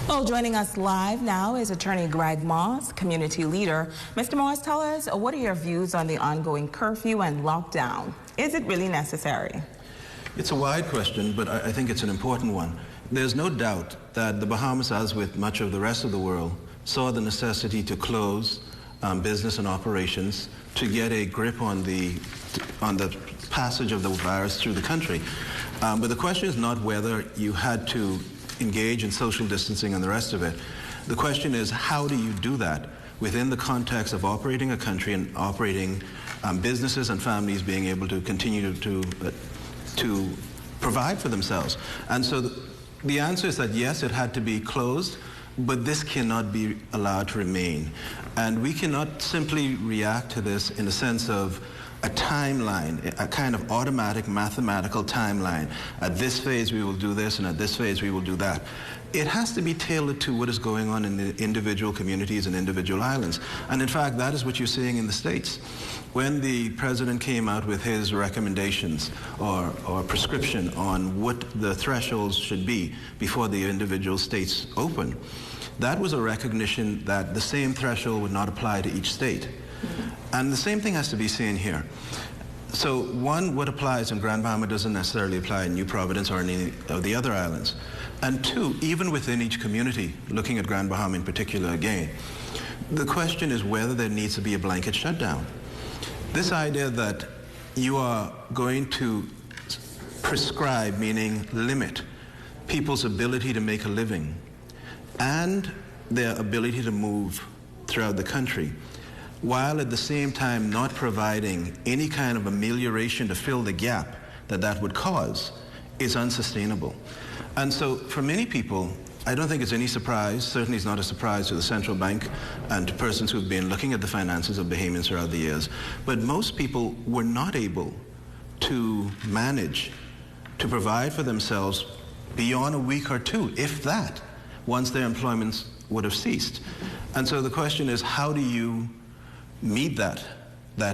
Well, joining us live now is attorney Greg Moss, community leader. Mr. Moss, tell us, what are your views on the ongoing curfew and lockdown? Is it really necessary? It's a wide question, but I think it's an important one. There's no doubt that the Bahamas, as with much of the rest of the world, saw the necessity to close business and operations to get a grip on the passage of the virus through the country. But the question is not whether you had to engage in social distancing and the rest of it. The question is, how do you do that within the context of operating a country and operating businesses and families being able to continue to provide for themselves? And so the answer is that yes, it had to be closed, but this cannot be allowed to remain. And we cannot simply react to this in the sense of a timeline, a kind of automatic mathematical timeline. At this phase we will do this, and at this phase we will do that. It has to be tailored to what is going on in the individual communities and individual islands. And in fact, that is what you're seeing in the States. When the president came out with his recommendations or prescription on what the thresholds should be before the individual states open, that was a recognition that the same threshold would not apply to each state. And the same thing has to be seen here. So one, what applies in Grand Bahama doesn't necessarily apply in New Providence or any of the other islands. And two, even within each community, looking at Grand Bahama in particular again, the question is whether there needs to be a blanket shutdown. This idea that you are going to prescribe, meaning limit, people's ability to make a living and their ability to move throughout the country, while at the same time not providing any kind of amelioration to fill the gap that would cause, is unsustainable. And so for many people, I don't think it's any surprise, certainly it's not a surprise to the central bank and to persons who've been looking at the finances of Bahamians throughout the years, but most people were not able to manage to provide for themselves beyond a week or two, if that, once their employments would have ceased. And so the question is, how do you meet that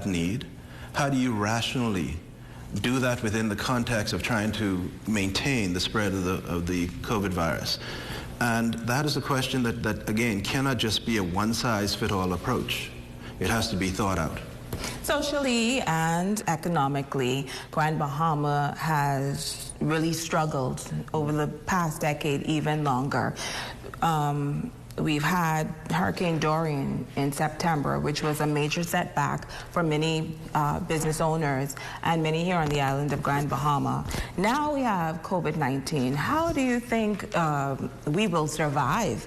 need? How do you rationally do that within the context of trying to maintain the spread of the COVID virus? And that is a question that again, cannot just be a one-size-fits-all approach. It has to be thought out. Socially and economically, Grand Bahama has really struggled over the past decade, even longer. We've had Hurricane Dorian in September, which was a major setback for many business owners and many here on the island of Grand Bahama. Now we have COVID-19. How do you think we will survive,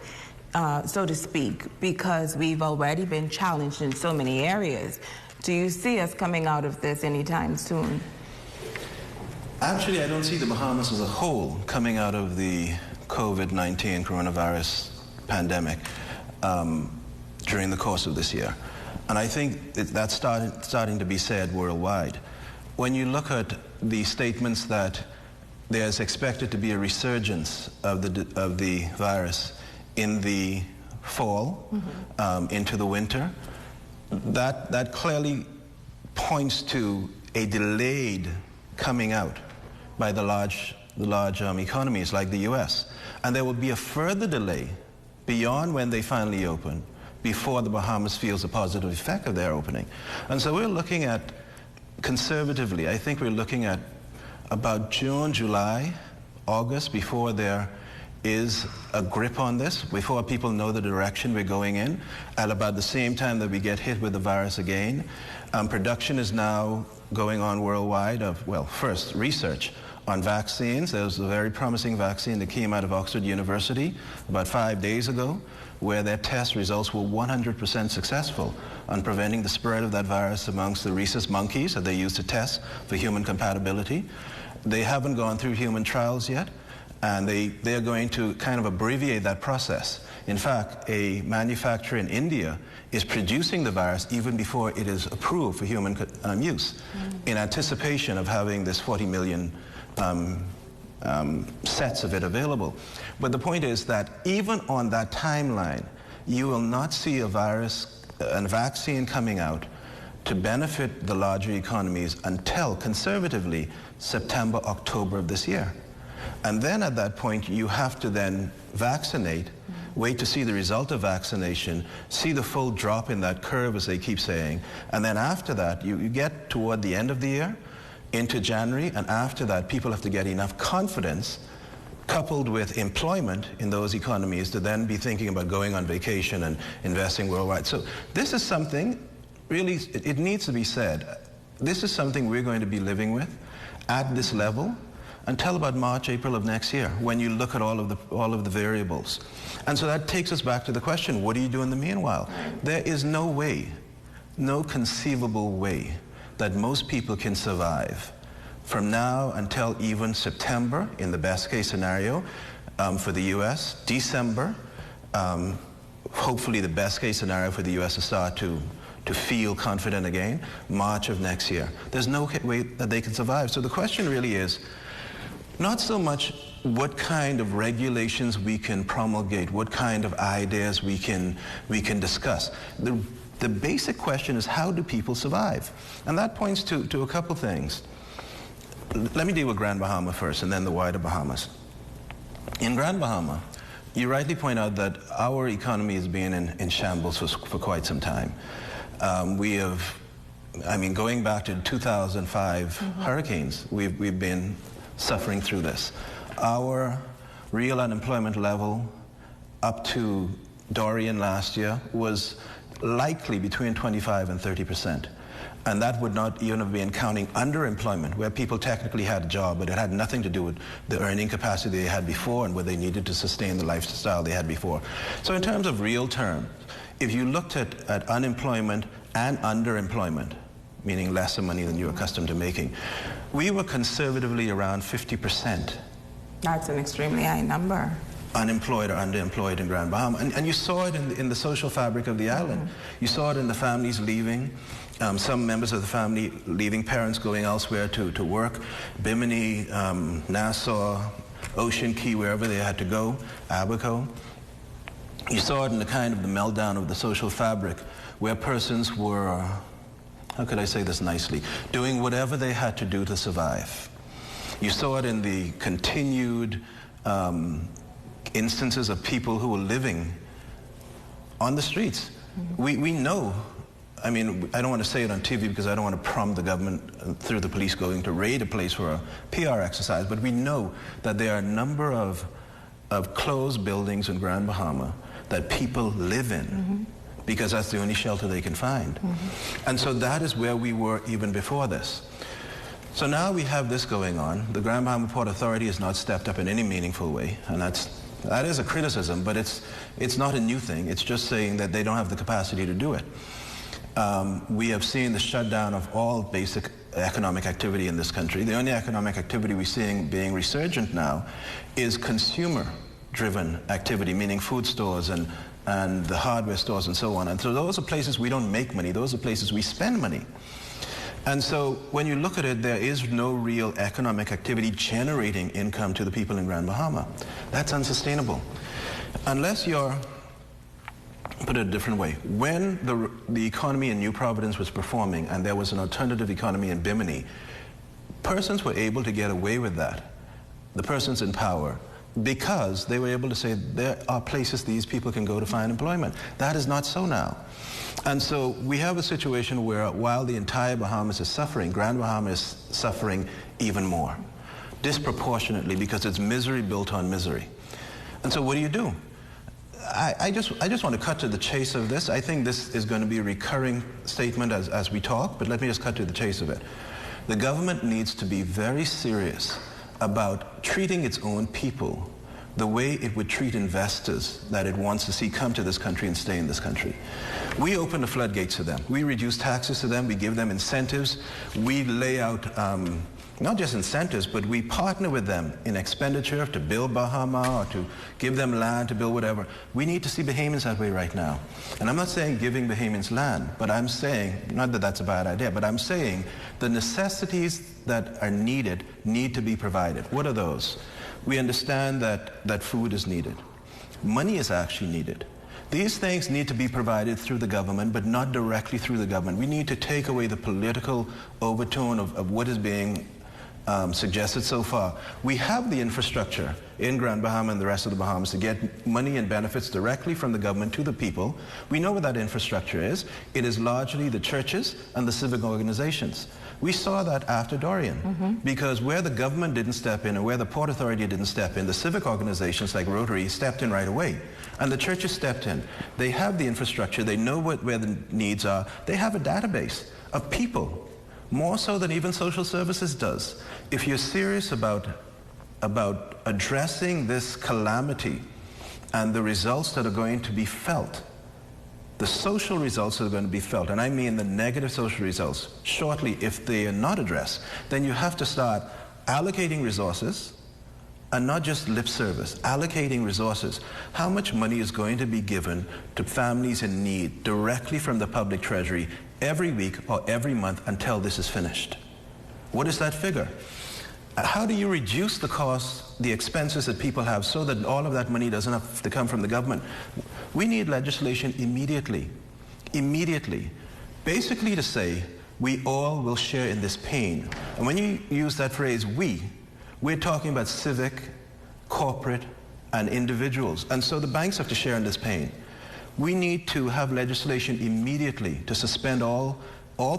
so to speak, because we've already been challenged in so many areas? Do you see us coming out of this anytime soon? Actually, I don't see the Bahamas as a whole coming out of the COVID-19 coronavirus pandemic during the course of this year. And I think that's starting to be said worldwide. When you look at the statements that there's expected to be a resurgence of the virus in the fall, into the winter, that clearly points to a delayed coming out by the large economies like the US. And there will be a further delay beyond when they finally open, before the Bahamas feels a positive effect of their opening. And so we're looking at, conservatively, I think we're looking at about June, July, August, before there is a grip on this, before people know the direction we're going in, at about the same time that we get hit with the virus again. Production is now going on worldwide of, well, first, research on vaccines. There was a very promising vaccine that came out of Oxford University about 5 days ago, where their test results were 100% successful on preventing the spread of that virus amongst the rhesus monkeys that they used to test for human compatibility. They haven't gone through human trials yet, and they're going to kind of abbreviate that process. In fact, a manufacturer in India is producing the virus even before it is approved for human use, in anticipation of having this 40 million sets of it available. But the point is that even on that timeline, you will not see a vaccine coming out to benefit the larger economies until, conservatively, September, October of this year. And then at that point, you have to then vaccinate, wait to see the result of vaccination, see the full drop in that curve, as they keep saying. And then after that, you get toward the end of the year, into January, and after that, people have to get enough confidence coupled with employment in those economies to then be thinking about going on vacation and investing worldwide. So this is something, really, it needs to be said. This is something we're going to be living with at this level until about March, April of next year, when you look at all of the variables. And so that takes us back to the question, what do you do in the meanwhile? There is no way, no conceivable way that most people can survive from now until even September, in the best case scenario, for the U.S., December, hopefully the best case scenario for the U.S. to start to feel confident again, March of next year. There's no way that they can survive. So the question really is, not so much what kind of regulations we can promulgate, what kind of ideas we can discuss. The basic question is, how do people survive? And that points to a couple things. Let me deal with Grand Bahama first, and then the wider Bahamas. In Grand Bahama, you rightly point out that our economy has been in shambles for quite some time. We have, going back to 2005 hurricanes, we've been suffering through this. Our real unemployment level up to Dorian last year was likely between 25 and 30%. And that would not even have been counting underemployment, where people technically had a job, but it had nothing to do with the earning capacity they had before and where they needed to sustain the lifestyle they had before. So in terms of real terms, if you looked at unemployment and underemployment, meaning lesser money than you're accustomed to making, we were conservatively around 50%. That's an extremely high number. Unemployed or underemployed in Grand Bahama. And you saw it in the social fabric of the island. You saw it in the families leaving, some members of the family leaving, parents going elsewhere to work, Bimini, Nassau, Ocean Key, wherever they had to go, Abaco. You saw it in the kind of the meltdown of the social fabric, where persons were, how could I say this nicely, doing whatever they had to do to survive. You saw it in the continued instances of people who were living on the streets. We know, I don't want to say it on TV because I don't want to prompt the government through the police going to raid a place for a PR exercise, but we know that there are a number of closed buildings in Grand Bahama that people live in because that's the only shelter they can find. And so that is where we were even before this. So now we have this going on. The Grand Bahama Port Authority has not stepped up in any meaningful way, and that is a criticism, but it's not a new thing. It's just saying that they don't have the capacity to do it. We have seen the shutdown of all basic economic activity in this country. The only economic activity we're seeing being resurgent now is consumer-driven activity, meaning food stores and the hardware stores and so on. And so those are places we don't make money. Those are places we spend money. And so when you look at it, there is no real economic activity generating income to the people in Grand Bahama. That's unsustainable. Unless you're, put it a different way, when the economy in New Providence was performing and there was an alternative economy in Bimini, persons were able to get away with that, the persons in power, because they were able to say there are places these people can go to find employment. That is not so now. And so we have a situation where while the entire Bahamas is suffering, Grand Bahama is suffering even more, disproportionately, because it's misery built on misery. And so what do? I just want to cut to the chase of this. I think this is going to be a recurring statement as we talk, but let me just cut to the chase of it. The government needs to be very serious about treating its own people the way it would treat investors that it wants to see come to this country and stay in this country. We open the floodgates to them. We reduce taxes to them. We give them incentives. We lay out not just incentives, but we partner with them in expenditure to build Bahama or to give them land to build whatever. We need to see Bahamians that way right now. And I'm not saying giving Bahamians land, but I'm saying, not that that's a bad idea, but I'm saying the necessities that are needed need to be provided. What are those? We understand that food is needed. Money is actually needed. These things need to be provided through the government, but not directly through the government. We need to take away the political overtone of what is being suggested so far. We have the infrastructure in Grand Bahama and the rest of the Bahamas to get money and benefits directly from the government to the people. We know what that infrastructure is. It is largely the churches and the civic organizations. We saw that after Dorian, because where the government didn't step in and where the Port Authority didn't step in, the civic organizations like Rotary stepped in right away. And the churches stepped in. They have the infrastructure. They know where the needs are. They have a database of people, more so than even social services does. If you're serious about addressing this calamity and the results that are going to be felt, the social results that are going to be felt, and I mean the negative social results, shortly, if they are not addressed, then you have to start allocating resources, and not just lip service, allocating resources. How much money is going to be given to families in need directly from the public treasury every week or every month until this is finished? What is that figure? How do you reduce the costs, the expenses that people have so that all of that money doesn't have to come from the government? We need legislation immediately, basically to say we all will share in this pain. And when you use that phrase, we're talking about civic, corporate, and individuals. And so the banks have to share in this pain. We need to have legislation immediately to suspend all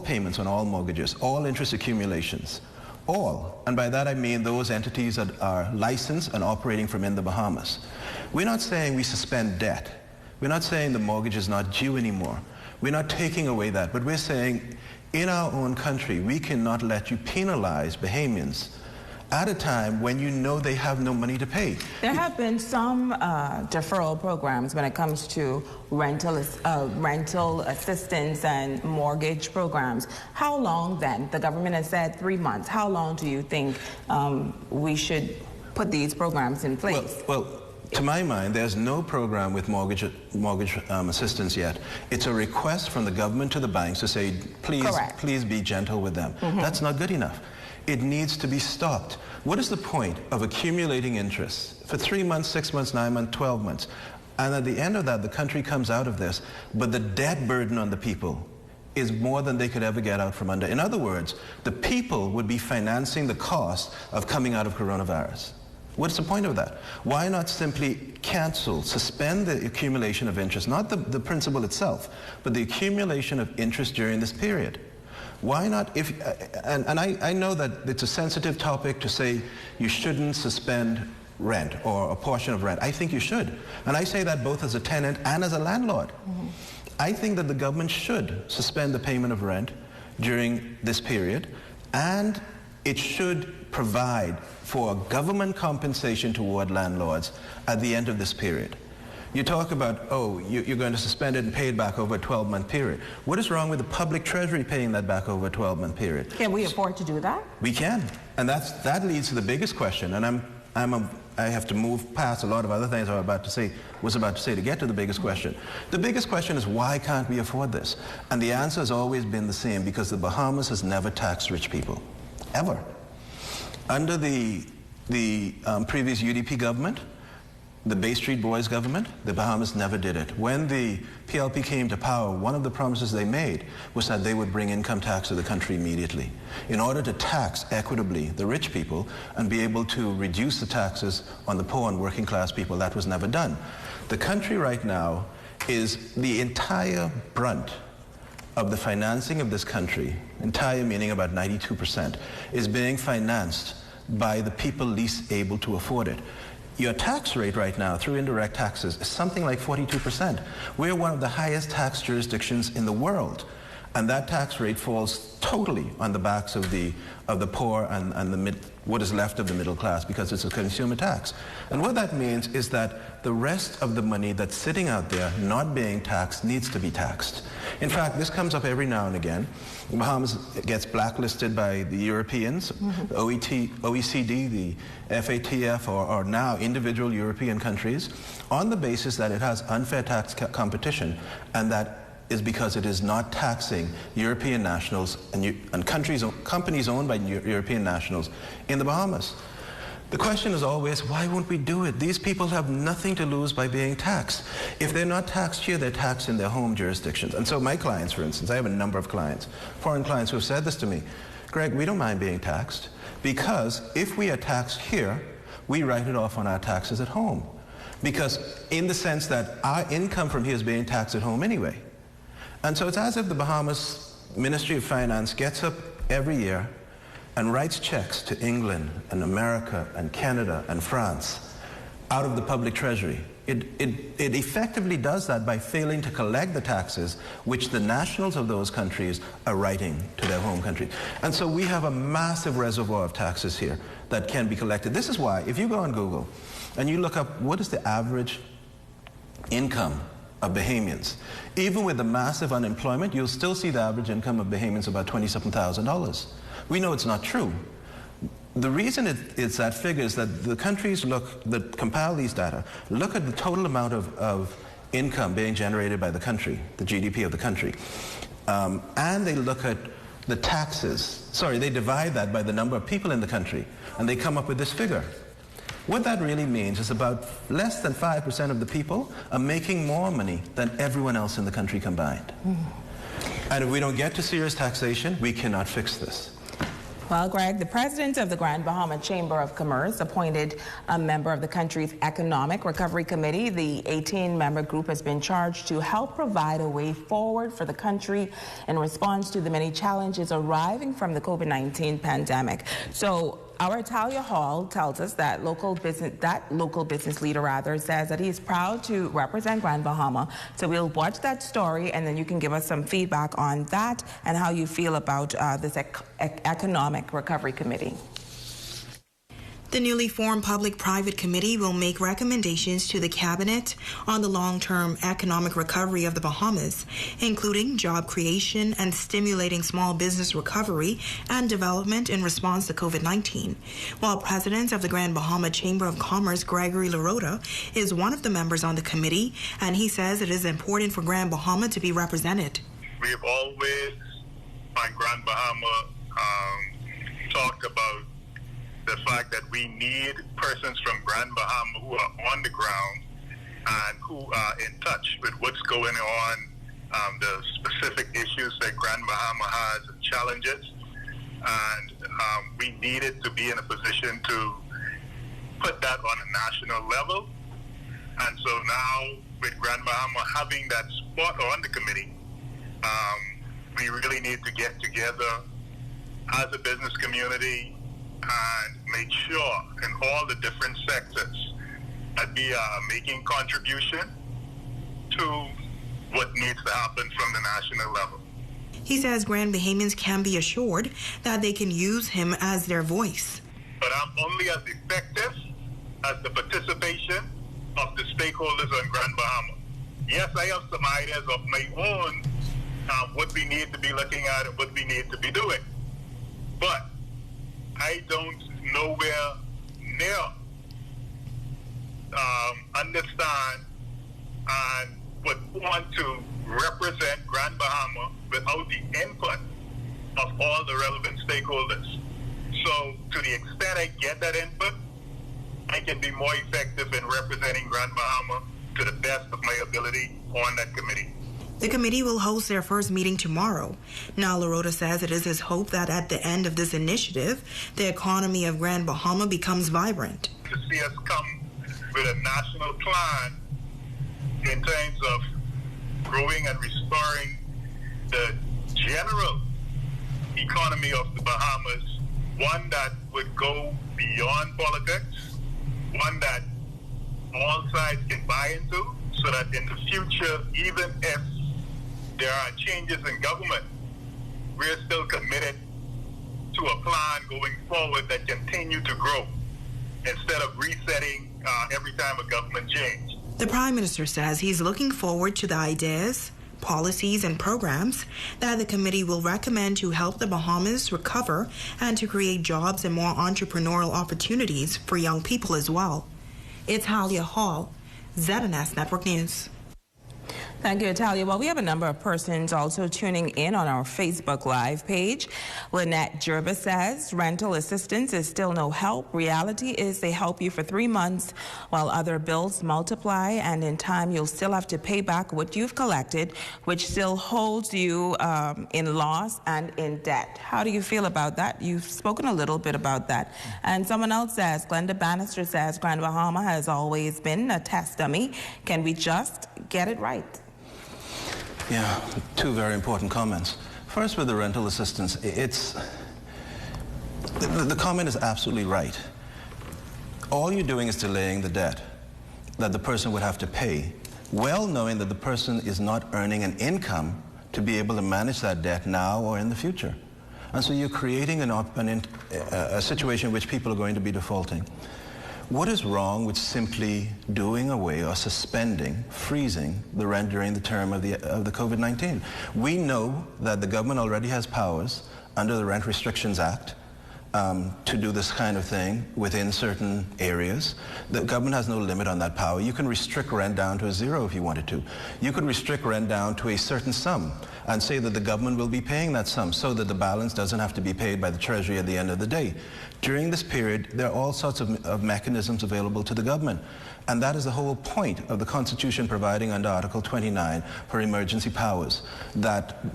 payments on all mortgages, all interest accumulations, all. And by that I mean those entities that are licensed and operating from in the Bahamas. We're not saying we suspend debt. We're not saying the mortgage is not due anymore. We're not taking away that, but we're saying in our own country, we cannot let you penalize Bahamians at a time when you know they have no money to pay. There have been some deferral programs when it comes to rental assistance and mortgage programs. How long then? The government has said 3 months. How long do you think we should put these programs in place? Well, to my mind, there's no program with mortgage assistance yet. It's a request from the government to the banks to say, please be gentle with them. That's not good enough. It needs to be stopped. What is the point of accumulating interest for 3 months, 6 months, 9 months, 12 months? And at the end of that, the country comes out of this, but the debt burden on the people is more than they could ever get out from under. In other words, the people would be financing the cost of coming out of coronavirus. What's the point of that? Why not simply cancel, suspend the accumulation of interest, not the principal itself, but the accumulation of interest during this period? Why not, I know that it's a sensitive topic to say you shouldn't suspend rent or a portion of rent. I think you should. And I say that both as a tenant and as a landlord. I think that the government should suspend the payment of rent during this period, and it should provide for government compensation toward landlords at the end of this period. You talk about, you're going to suspend it and pay it back over a 12-month period. What is wrong with the public treasury paying that back over a 12-month period? Can we afford to do that? We can. And that leads to the biggest question. And I have to move past a lot of other things I was about to say to get to the biggest question. The biggest question is, why can't we afford this? And the answer has always been the same, because the Bahamas has never taxed rich people, ever. Under the previous UDP government, the Bay Street Boys government, the Bahamas never did it. When the PLP came to power, one of the promises they made was that they would bring income tax to the country immediately in order to tax equitably the rich people and be able to reduce the taxes on the poor and working class people. That was never done. The country right now is the entire brunt of the financing of this country, entire meaning about 92%, is being financed by the people least able to afford it. Your tax rate right now through indirect taxes is something like 42%. We're one of the highest tax jurisdictions in the world, and that tax rate falls totally on the backs of the poor and what is left of the middle class, because it's a consumer tax. And what that means is that the rest of the money that's sitting out there not being taxed needs to be taxed. In fact, this comes up every now and again. The Bahamas gets blacklisted by the Europeans, the OECD, the FATF, or now individual European countries, on the basis that it has unfair tax competition, and that is because it is not taxing European nationals and companies owned by European nationals in the Bahamas. The question is always, why won't we do it? These people have nothing to lose by being taxed. If they're not taxed here, they're taxed in their home jurisdictions. And so my clients, for instance, I have a number of clients, foreign clients who have said this to me: Greg, we don't mind being taxed, Because if we are taxed here, we write it off on our taxes at home. Because in the sense that our income from here is being taxed at home anyway. And so it's as if the Bahamas Ministry of Finance gets up every year and writes checks to England and America and Canada and France out of the public treasury. It effectively does that by failing to collect the taxes which the nationals of those countries are writing to their home country. And so we have a massive reservoir of taxes here that can be collected. This is why, if you go on Google and you look up what is the average income of Bahamians, even with the massive unemployment, you'll still see the average income of Bahamians about $27,000. We know it's not true. The reason it's that figure is that the countries that compile these data look at the total amount of income being generated by the country, the GDP of the country, and they look at the taxes. Sorry, they divide that by the number of people in the country, and they come up with this figure. What that really means is about less than 5% of the people are making more money than everyone else in the country combined. And if we don't get to serious taxation, we cannot fix this. Well, Greg, the president of the Grand Bahama Chamber of Commerce appointed a member of the country's Economic Recovery Committee. The 18-member group has been charged to help provide a way forward for the country in response to the many challenges arising from the COVID-19 pandemic. So our Talia Hall tells us that local business leader says that he is proud to represent Grand Bahama. So we'll watch that story, and then you can give us some feedback on that and how you feel about this Economic Recovery Committee. The newly formed Public-Private Committee will make recommendations to the Cabinet on the long-term economic recovery of the Bahamas, including job creation and stimulating small business recovery and development in response to COVID-19. While President of the Grand Bahama Chamber of Commerce, Gregory Larota, is one of the members on the committee, and he says it is important for Grand Bahama to be represented. We have always, on Grand Bahama, talked about the fact that we need persons from Grand Bahama who are on the ground and who are in touch with what's going on, the specific issues that Grand Bahama has and challenges. And we needed to be in a position to put that on a national level. And so now, with Grand Bahama having that spot on the committee, we really need to get together as a business community and make sure in all the different sectors that we are making contribution to what needs to happen from the national level. He says Grand Bahamians can be assured that they can use him as their voice. But I'm only as effective as the participation of the stakeholders on Grand Bahama. Yes, I have some ideas of my own, what we need to be looking at and what we need to be doing. But I don't nowhere near understand and would want to represent Grand Bahama without the input of all the relevant stakeholders. So to the extent I get that input, I can be more effective in representing Grand Bahama to the best of my ability on that committee. The committee will host their first meeting tomorrow. Now, Larota says it is his hope that at the end of this initiative, the economy of Grand Bahama becomes vibrant. To see us come with a national plan in terms of growing and restoring the general economy of the Bahamas, one that would go beyond politics, one that all sides can buy into, so that in the future, even if there are changes in government, we're still committed to a plan going forward that continue to grow instead of resetting every time a government change. The Prime Minister says he's looking forward to the ideas, policies, and programs that the committee will recommend to help the Bahamas recover and to create jobs and more entrepreneurial opportunities for young people as well. It's Halia Hall, ZNS Network News. Thank you, Italia. Well, we have a number of persons also tuning in on our Facebook Live page. Lynette Jervis says, rental assistance is still no help. Reality is they help you for 3 months while other bills multiply, and in time you'll still have to pay back what you've collected, which still holds you in loss and in debt. How do you feel about that? You've spoken a little bit about that. And someone else says, Glenda Bannister says, Grand Bahama has always been a test dummy. Can we just get it right? Yeah, two very important comments. First, with the rental assistance, the comment is absolutely right. All you're doing is delaying the debt that the person would have to pay, well knowing that the person is not earning an income to be able to manage that debt now or in the future. And so you're creating a situation in which people are going to be defaulting. What is wrong with simply doing away or suspending, freezing the rent during the term of the COVID-19? We know that the government already has powers under the Rent Restrictions Act to do this kind of thing within certain areas. The government has no limit on that power. You can restrict rent down to 0 if you wanted to. You could restrict rent down to a certain sum and say that the government will be paying that sum so that the balance doesn't have to be paid by the Treasury at the end of the day. During this period, there are all sorts of mechanisms available to the government. And that is the whole point of the Constitution providing under Article 29 for emergency powers that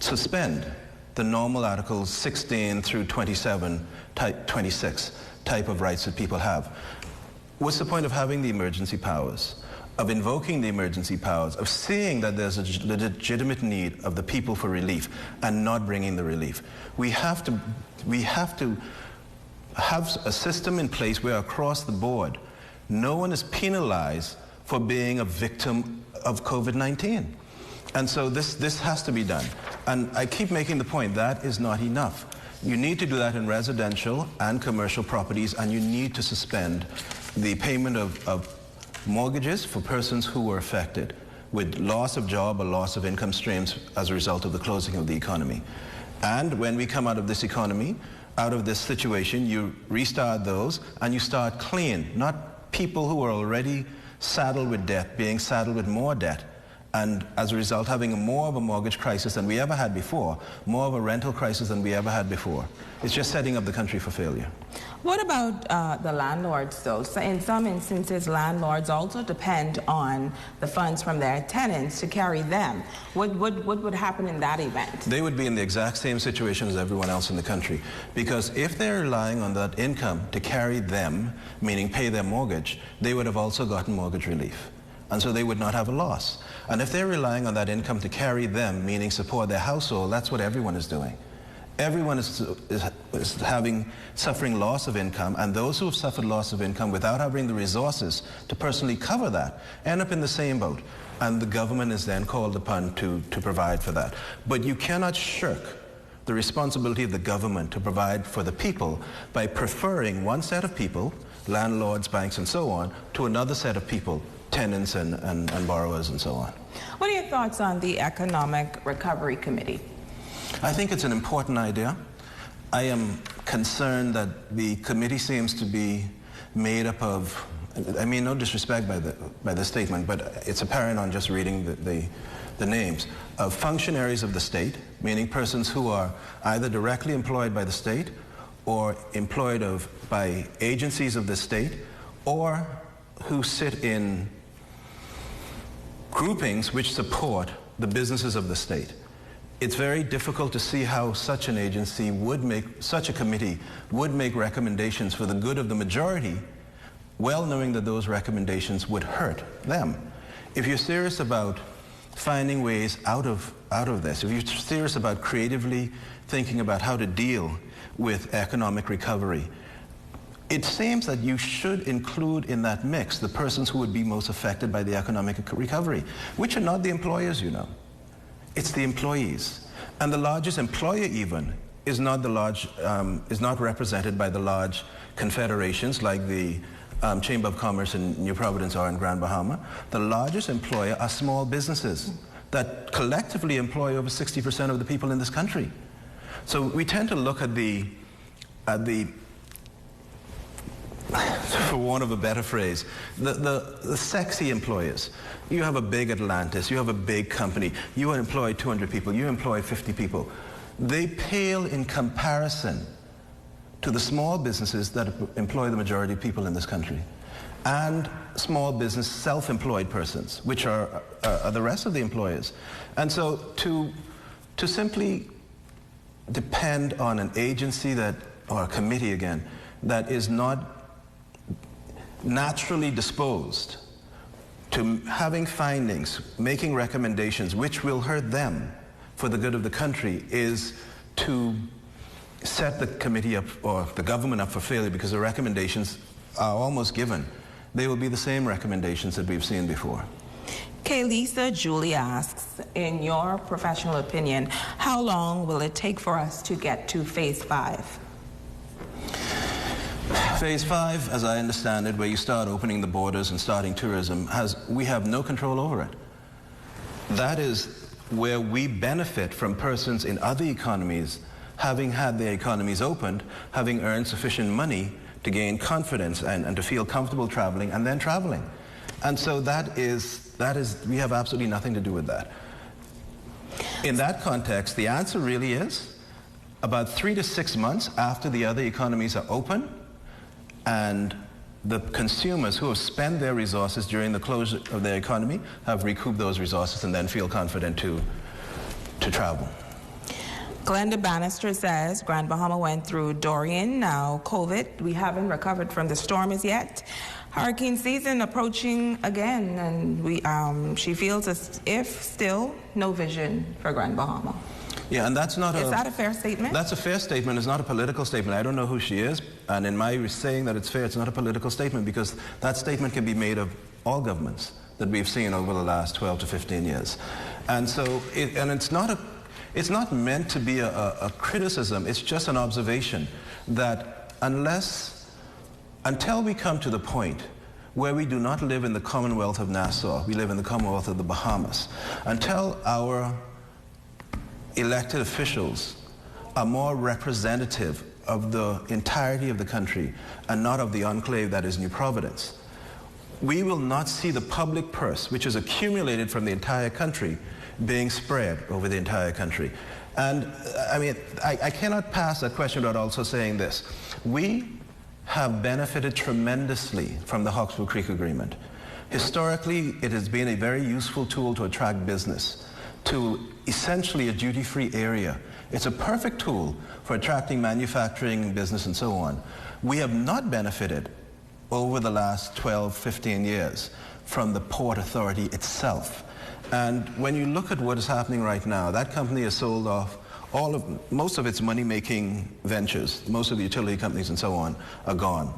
suspend the normal Articles 16 through 26 type of rights that people have. What's the point of having the emergency powers, of invoking the emergency powers, of seeing that there's a legitimate need of the people for relief and not bringing the relief? We have to have a system in place where across the board, no one is penalized for being a victim of COVID-19. And so this has to be done. And I keep making the point, that is not enough. You need to do that in residential and commercial properties, and you need to suspend the payment of mortgages for persons who were affected with loss of job or loss of income streams as a result of the closing of the economy. And when we come out of this economy, out of this situation, you restart those and you start clean, not people who are already saddled with debt being saddled with more debt, and as a result having more of a mortgage crisis than we ever had before, more of a rental crisis than we ever had before. It's just setting up the country for failure. What about the landlords, though? So in some instances, landlords also depend on the funds from their tenants to carry them. What would happen in that event? They would be in the exact same situation as everyone else in the country. Because if they're relying on that income to carry them, meaning pay their mortgage, they would have also gotten mortgage relief. And so they would not have a loss. And if they're relying on that income to carry them, meaning support their household, that's what everyone is doing. Everyone is suffering loss of income, and those who have suffered loss of income without having the resources to personally cover that end up in the same boat. And the government is then called upon to provide for that. But you cannot shirk the responsibility of the government to provide for the people by preferring one set of people, landlords, banks, and so on, to another set of people, tenants and borrowers and so on. What are your thoughts on the Economic Recovery Committee? I think it's an important idea. I am concerned that the committee seems to be made up of, I mean, no disrespect by the statement, but it's apparent on just reading the names, of functionaries of the state, meaning persons who are either directly employed by the state or employed by agencies of the state, or who sit in groupings which support the businesses of the state. It's very difficult to see how such an agency would such a committee would make recommendations for the good of the majority, well knowing that those recommendations would hurt them. If you're serious about finding ways out of this, if you're serious about creatively thinking about how to deal with economic recovery, it seems that you should include in that mix the persons who would be most affected by the economic recovery, which are not the employers, you know. It's the employees. And the largest employer even is not represented by the large confederations like the Chamber of Commerce in New Providence or in Grand Bahama. The largest employer are small businesses that collectively employ over 60% of the people in this country. So we tend to look at the for want of a better phrase, the sexy employers. You have a big Atlantis, you have a big company, you employ 200 people, you employ 50 people. They pale in comparison to the small businesses that employ the majority of people in this country, and small business self-employed persons, which are the rest of the employers. And so to simply depend on an agency or a committee again, that is not naturally disposed to having findings, making recommendations which will hurt them for the good of the country, is to set the committee up or the government up for failure, because the recommendations are almost given. They will be the same recommendations that we've seen before. Okay, Lisa Julie asks, in your professional opinion, how long will it take for us to get to phase 5? Phase 5, as I understand it, where you start opening the borders and starting tourism, we have no control over it. That is where we benefit from persons in other economies having had their economies opened, having earned sufficient money to gain confidence and to feel comfortable traveling, and then traveling. And so that is, we have absolutely nothing to do with that. In that context, the answer really is about 3 to 6 months after the other economies are open, and the consumers who have spent their resources during the closure of their economy have recouped those resources and then feel confident to travel. Glenda Bannister says, Grand Bahama went through Dorian, now COVID. We haven't recovered from the storm as yet. Hurricane season approaching again, and she feels as if still no vision for Grand Bahama. Yeah, and that's not Is that a fair statement? That's a fair statement. It's not a political statement. I don't know who she is, and in my saying that it's fair, it's not a political statement, because that statement can be made of all governments that we've seen over the last 12 to 15 years. And so, it's not meant to be a criticism. It's just an observation that until we come to the point where we do not live in the Commonwealth of Nassau, we live in the Commonwealth of the Bahamas, until our elected officials are more representative of the entirety of the country and not of the enclave that is New Providence, we will not see the public purse, which is accumulated from the entire country, being spread over the entire country. And I mean, I cannot pass that question without also saying this. We have benefited tremendously from the Hawkesbury Creek Agreement. Historically, it has been a very useful tool to attract business to essentially a duty-free area. It's a perfect tool for attracting manufacturing, business, and so on. We have not benefited over the last 12, 15 years from the Port Authority itself. And when you look at what is happening right now, that company has sold off most of its money-making ventures. Most of the utility companies and so on are gone,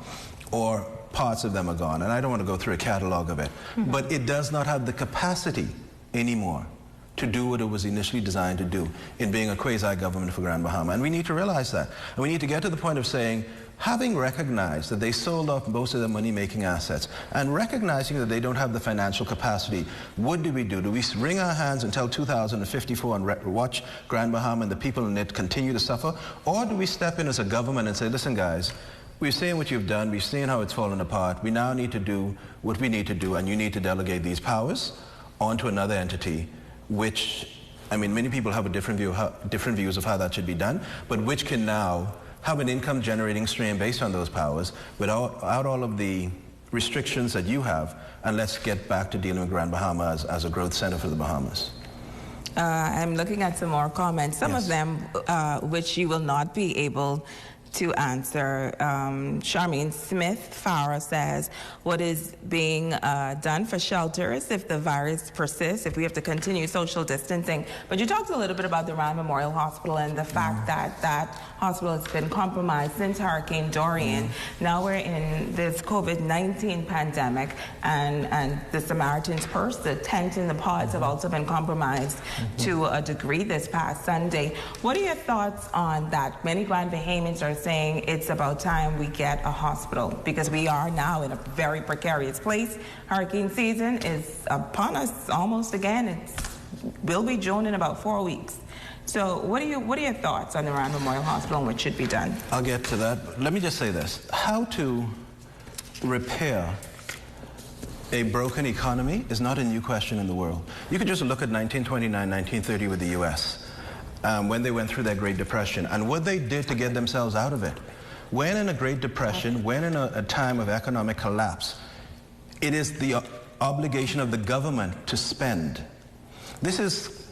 or parts of them are gone. And I don't want to go through a catalog of it. Mm-hmm. But it does not have the capacity anymore to do what it was initially designed to do in being a quasi-government for Grand Bahama. And we need to realize that. And we need to get to the point of saying, having recognized that they sold off most of their money-making assets and recognizing that they don't have the financial capacity, what do we do? Do we wring our hands until 2054 and watch Grand Bahama and the people in it continue to suffer? Or do we step in as a government and say, listen guys, we've seen what you've done, we've seen how it's fallen apart, we now need to do what we need to do, and you need to delegate these powers onto another entity, which, I mean, many people have a different views of how that should be done, but which can now have an income generating stream based on those powers without all of the restrictions that you have, and let's get back to dealing with Grand Bahama as a growth center for the Bahamas. I'm looking at some more comments, some of them which you will not be able to answer. Charmaine Smith Farah says, what is being done for shelters if the virus persists, if we have to continue social distancing? But you talked a little bit about the Rand Memorial Hospital and the fact that that hospital has been compromised since Hurricane Dorian. Now we're in this COVID-19 pandemic, and the Samaritan's Purse, the tent and the pods have also been compromised to a degree this past Sunday. What are your thoughts on that? Many Grand Bahamians are saying it's about time we get a hospital, because we are now in a very precarious place. Hurricane season is upon us almost again. It will be June in about 4 weeks. So what are your thoughts on the Rand Memorial Hospital and what should be done? I'll get to that. Let me just say this. How to repair a broken economy is not a new question in the world. You could just look at 1929, 1930 with the U.S., when they went through their Great Depression, and what they did to get themselves out of it. When in a Great Depression, when in a time of economic collapse, it is the obligation of the government to spend. This is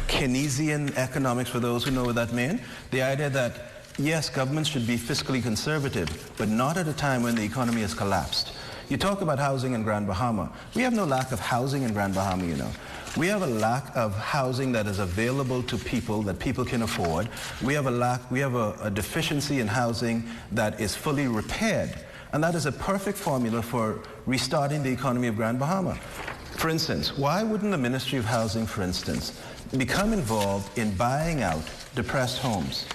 Keynesian economics, for those who know what that means. The idea that, yes, governments should be fiscally conservative, but not at a time when the economy has collapsed. You talk about housing in Grand Bahama. We have no lack of housing in Grand Bahama, you know. We have a lack of housing that is available to people, that people can afford. We have a deficiency in housing that is fully repaired. And that is a perfect formula for restarting the economy of Grand Bahama. For instance, why wouldn't the Ministry of Housing, for instance, become involved in buying out depressed homes,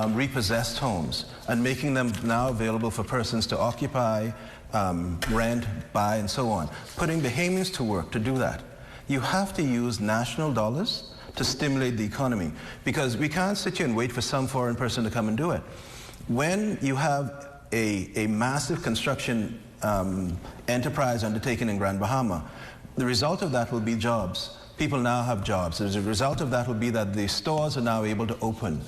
repossessed homes, and making them now available for persons to occupy, rent, buy, and so on, putting Bahamians to work to do that? You have to use national dollars to stimulate the economy, because we can't sit here and wait for some foreign person to come and do it. When you have a massive construction enterprise undertaken in Grand Bahama, the result of that will be jobs. People now have jobs. As a result of that will be that the stores are now able to open.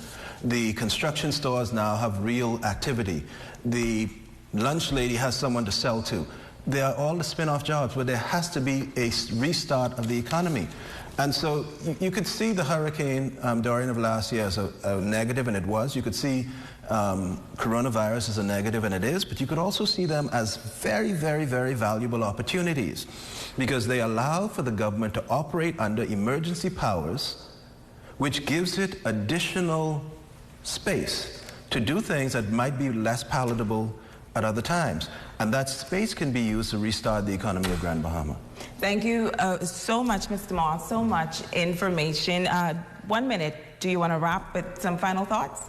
The construction stores now have real activity. The lunch lady has someone to sell to. They are all the spin-off jobs, but there has to be a restart of the economy. And so you could see the Hurricane Dorian of last year as a negative, and it was. You could see coronavirus as a negative, and it is. But you could also see them as very, very, very valuable opportunities, because they allow for the government to operate under emergency powers, which gives it additional space to do things that might be less palatable at other times. And that space can be used to restart the economy of Grand Bahama. Thank you so much, Mr. Moss, so much information. 1 minute, do you want to wrap with some final thoughts?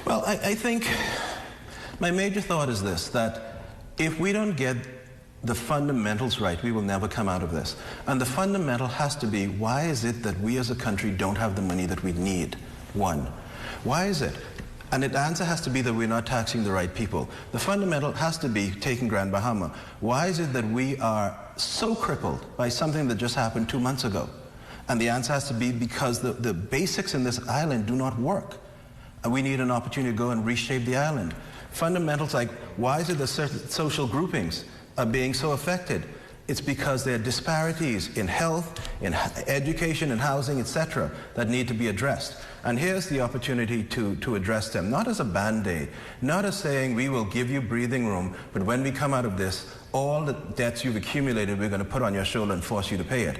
Well, I think my major thought is this, that if we don't get the fundamentals right, we will never come out of this. And the fundamental has to be, why is it that we as a country don't have the money that we need? One, why is it? And the answer has to be that we're not taxing the right people. The fundamental has to be, taking Grand Bahama, why is it that we are so crippled by something that just happened 2 months ago? And the answer has to be because the basics in this island do not work. And we need an opportunity to go and reshape the island. Fundamentals like, why is it that certain social groupings are being so affected? It's because there are disparities in health, in education, in housing, etc., that need to be addressed. And here's the opportunity to address them, not as a band-aid, not as saying we will give you breathing room, but when we come out of this, all the debts you've accumulated, we're going to put on your shoulder and force you to pay it.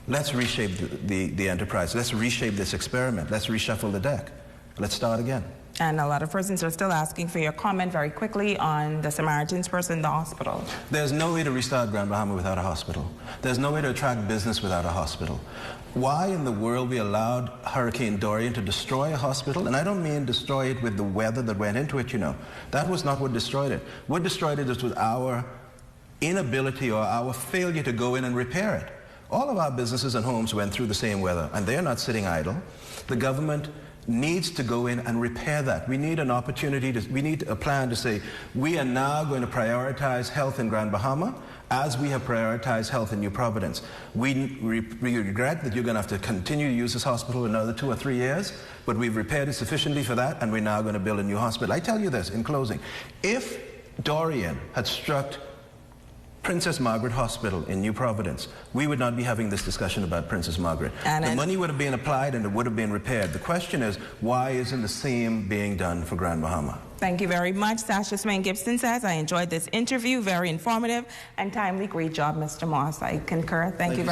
Let's reshape the enterprise. Let's reshape this experiment. Let's reshuffle the deck. Let's start again. And a lot of persons are still asking for your comment very quickly on the Samaritans person in the hospital. There's no way to restart Grand Bahama without a hospital. There's no way to attract business without a hospital. Why in the world we allowed Hurricane Dorian to destroy a hospital? And I don't mean destroy it with the weather that went into it, you know. That was not what destroyed it. What destroyed it was our inability or our failure to go in and repair it. All of our businesses and homes went through the same weather, and they're not sitting idle. The government needs to go in and repair that. We need an opportunity, we need a plan to say, we are now going to prioritize health in Grand Bahama as we have prioritized health in New Providence. We regret that you're going to have to continue to use this hospital another 2 or 3 years, but we've repaired it sufficiently for that, and we're now going to build a new hospital. I tell you this in closing, if Dorian had struck Princess Margaret Hospital in New Providence, we would not be having this discussion about Princess Margaret. The money would have been applied and it would have been repaired. The question is, why isn't the same being done for Grand Bahama? Thank you very much. Sasha Swain-Gibson says, I enjoyed this interview, very informative and timely. Great job, Mr. Moss. I concur. Thank you very much.